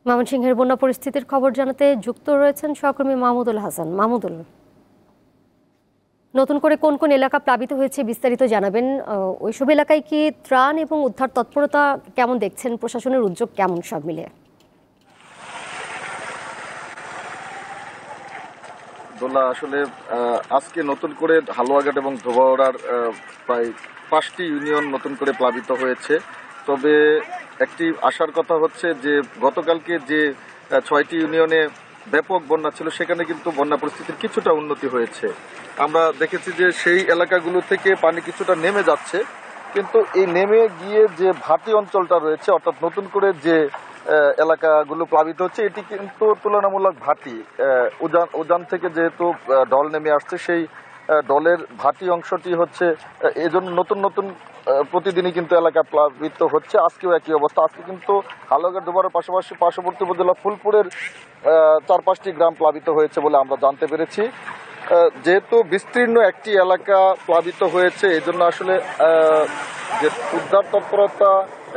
ময়মনসিংহের বন্যা পরিস্থিতির খবর জানাতে যুক্ত রয়েছেন সহকর্মী মাহমুদুল হাসান। মাহমুদুল, নতুন করে কোন কোন এলাকা প্লাবিত হয়েছে বিস্তারিত জানাবেন। ওইসব এলাকায় কি ত্রাণ এবং উদ্ধার তৎপরতা কেমন দেখছেন, প্রশাসনের উদ্যোগ কেমন, সব মিলিয়ে? দোলা, আসলে আজকে নতুন করে হালুয়াঘাট এবং ধোবাউড়ার প্রায় 5টি ইউনিয়ন নতুন করে প্লাবিত হয়েছে। তবে একটি আশার কথা হচ্ছে যে গতকালকে যে 6টি ইউনিয়নে ব্যাপক বন্যা ছিল, সেখানে কিন্তু বন্যা পরিস্থিতির কিছুটা উন্নতি হয়েছে। আমরা দেখেছি যে সেই এলাকাগুলো থেকে পানি কিছুটা নেমে যাচ্ছে, কিন্তু এই নেমে গিয়ে যে ভাটি অঞ্চলটা রয়েছে, অর্থাৎ নতুন করে যে এলাকাগুলো প্লাবিত হচ্ছে, এটি কিন্তু তুলনামূলক ভাটি। উজান থেকে যেহেতু ডল নেমে আসছে, সেই ডলের ভাটি অংশটি হচ্ছে এজন্য নতুন নতুন প্রতিদিনই কিন্তু এলাকা প্লাবিত হচ্ছে। আজকেও একই অবস্থা। আজকে কিন্তু হালুয়াঘাট ধোবাউড়ার পাশাপাশি পার্শ্ববর্তী উপজেলা ফুলপুরের 4-5টি গ্রাম প্লাবিত হয়েছে বলে আমরা জানতে পেরেছি। যেহেতু বিস্তীর্ণ একটি এলাকা প্লাবিত হয়েছে, এজন্য আসলে যে উদ্ধার তৎপরতা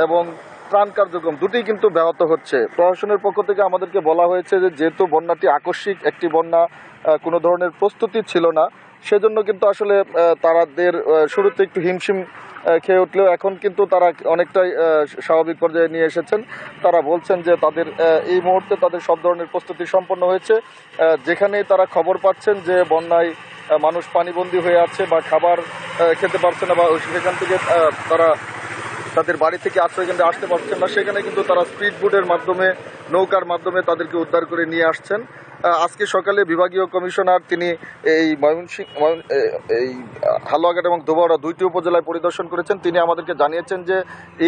এবং ত্রাণ কার্যক্রম দুটিই কিন্তু ব্যাহত হচ্ছে। প্রশাসনের পক্ষ থেকে আমাদেরকে বলা হয়েছে যে যেহেতু বন্যাটি আকস্মিক একটি বন্যা, কোনো ধরনের প্রস্তুতি ছিল না, সেজন্য কিন্তু আসলে তাদের শুরুতে একটু হিমশিম খেয়ে উঠলেও এখন কিন্তু তারা অনেকটাই স্বাভাবিক পর্যায়ে নিয়ে এসেছেন। তারা বলছেন যে তাদের এই মুহূর্তে তাদের সব ধরনের প্রস্তুতি সম্পন্ন হয়েছে। যেখানেই তারা খবর পাচ্ছেন যে বন্যায় মানুষ পানিবন্দী হয়ে আছে বা খাবার খেতে পারছে না, বা সেখান থেকে তারা তাদের বাড়ি থেকে আশ্রয় কেন্দ্রে আসতে পারছেন না, সেখানে কিন্তু তারা স্পিড বোটের মাধ্যমে, নৌকার মাধ্যমে তাদেরকে উদ্ধার করে নিয়ে আসছেন। আজকে সকালে বিভাগীয় কমিশনার তিনি এই এই হালুয়াঘাট এবং ধোবাউড়া 2টি উপজেলায় পরিদর্শন করেছেন। তিনি আমাদেরকে জানিয়েছেন যে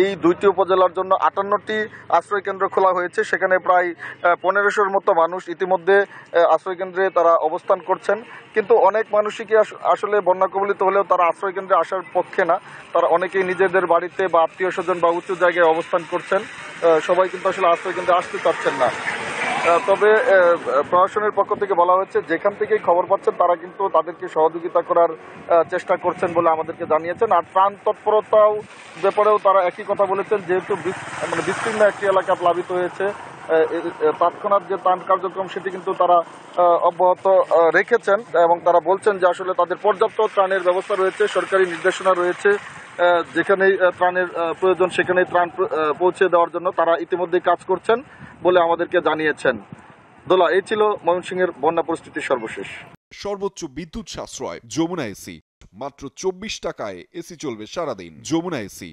এই 2টি উপজেলার জন্য 58টি আশ্রয় কেন্দ্র খোলা হয়েছে। সেখানে প্রায় 1500-র মতো মানুষ ইতিমধ্যে আশ্রয় কেন্দ্রে তারা অবস্থান করছেন। কিন্তু অনেক মানুষই কি আসলে বন্যা কবলিত হলেও তারা আশ্রয় কেন্দ্রে আসার পক্ষে না। তারা অনেকেই নিজেদের বাড়িতে বা আত্মীয় স্বজন বা উঁচু জায়গায় অবস্থান করছেন। সবাই কিন্তু আসলে আশ্রয় কেন্দ্রে আসতে চাচ্ছেন না। তবে প্রশাসনের পক্ষ থেকে বলা হয়েছে যেখান থেকেই খবর পাচ্ছেন তারা কিন্তু তাদেরকে সহযোগিতা করার চেষ্টা করছেন বলে আমাদেরকে জানিয়েছেন। আর ত্রাণ তৎপরতাও ব্যাপারেও তারা একই কথা বলেছেন, যেহেতু বিস্তীর্ণ একটি এলাকা প্লাবিত হয়েছে, তৎক্ষণাৎ যে ত্রাণ কার্যক্রম সেটি কিন্তু তারা অব্যাহত রেখেছেন, এবং তারা বলছেন যে আসলে তাদের পর্যাপ্ত ত্রাণের ব্যবস্থা রয়েছে, সরকারি নির্দেশনা রয়েছে। যেখানেই ত্রাণের প্রয়োজন সেখানেই ত্রাণ পৌঁছে দেওয়ার জন্য তারা ইতিমধ্যেই কাজ করছেন বলে আমাদেরকে জানিয়েছেন। দোলা, এই ছিল ময়মনসিংহের বন্যা পরিস্থিতির সর্বশেষ। সর্বোচ্চ বিদ্যুৎ সাশ্রয় যমুনা এসি, মাত্র 24 টাকায় এসি চলবে সারাদিন। যমুনা এসি।